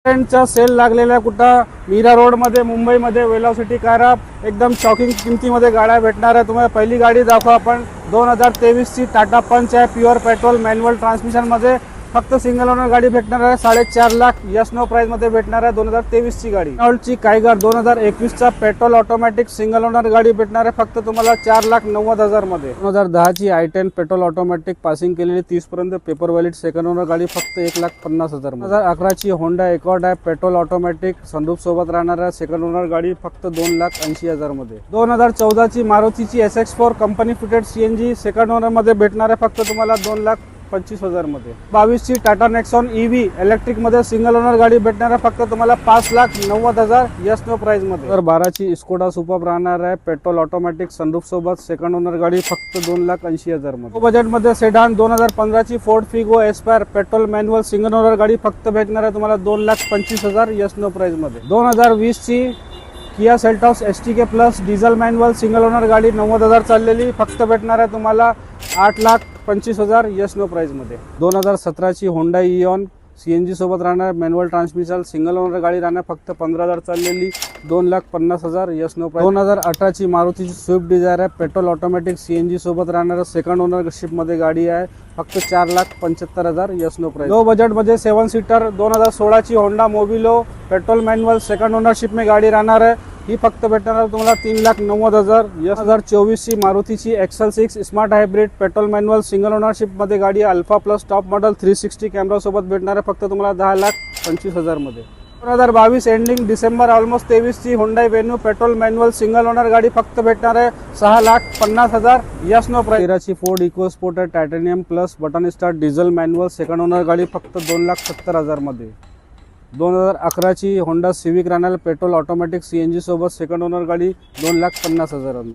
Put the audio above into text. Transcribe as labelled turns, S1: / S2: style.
S1: चा सेल लागलेला कुठं मीरा रोड मध्ये मुंबईमध्ये वेलॉसिटी कार एकदम शॉकिंग किमतीमध्ये गाड्या भेटणार आहे। तुम्हाला पहिली गाडी दाखवू आपण 2023 ची टाटा पंच आहे। प्युअर पेट्रोल मॅन्युअल ट्रान्समिशन मध्ये फक्त सिंगल ओनर गाडी भेटणार आहे। 4.5 लाख यस नो प्राइस मध्ये भेटणार आहे। 2023 ची गाडी ची कायगर 2021 चा पेट्रोल ऑटोमॅटिक सिंगल ओनर गाडी भेटणार आहे फक्त तुम्हाला 4,90,000 मध्ये। 2010 ची i10 पेट्रोल ऑटोमॅटिक पासिंग केलेली 30 पर्यंत पेपर वॅलिड सेकंड ओनर गाडी फक्त 1,50,000 मध्ये। 2011 ची होंडा एकॉर्ड आहे पेट्रोल ऑटोमॅटिक सनरूफ सोबत राहणार आहे सेकंड ओनर गाडी फक्त 2,80,000 मध्ये। 2014 ची मारुतीची SX4 company fitted CNG second owner मध्ये भेटणार आहे फक्त तुम्हाला 2,25,000 मध्ये। 22 ची टाटा नेक्सॉन EV इलेक्ट्रिक मध्ये सिंगल ओनर गाडी भेटणार आहे फक्त तुम्हाला 5,90,000 यस नो प्राइस मध्ये। 2012 ची स्कोडा सुपर राहणार आहे पेट्रोल ऑटोमॅटिक सनरूफ सोबत सेकंड ओनर गाडी फक्त 2,80,000 मध्ये। बजेट मध्ये सेडान 2015 ची Ford Figo Aspire petrol manual single owner गाडी फक्त भेटणार आहे तुम्हाला 2,25,000 यस नो प्राइस मध्ये। 2020 ची Kia Seltos STK plus diesel manual single owner गाडी 90,000 चाललेली फक्त भेटणार आहे तुम्हाला 8,25,000 यस नो प्राइस मध्ये। 2017 ची होंडा इऑन CNG सोबत राहणार मॅन्युअल ट्रान्समिशन सिंगल ओनर गाडी राहणार फक्त 15,000 चाललेली 2,50,000 यस नो प्राइस। 2018 ची मारुतीची स्विफ्ट डिझायर आहे पेट्रोल ऑटोमॅटिक CNG सोबत राहणार सेकंड ओनरशिप मध्ये गाडी आहे फक्त 4,75,000 yes no price. Low budget मध्ये 7 सीटर 2016 ची Honda Mobilio petrol manual second ownership में गाडी राहणार आहे ही फक्त भेटणार आहे तुम्हाला 3,90,000 यस। 2024 ची मारुतीची XL6 smart hybrid petrol manual single ownership मध्ये गाडी alpha plus top model 360 camera सोबत भेटणार आहे फक्त तुम्हाला 10,25,000 मध्ये। 2022 एंडिंग डिसेंबर ऑलमोस्ट 23 ची Honda venue petrol manual single owner गाडी फक्त भेटणार आहे 6,50,000 यस नो प्राइस। 13 ची Ford EcoSport titanium plus button start diesel manual second owner गाडी फक्त 2,70,000 मध्ये। 2011 ची होंडा सिविक राहणार पेट्रोल ऑटोमॅटिक CNG सोबत सेकंड ओनर गाडी 2,50,000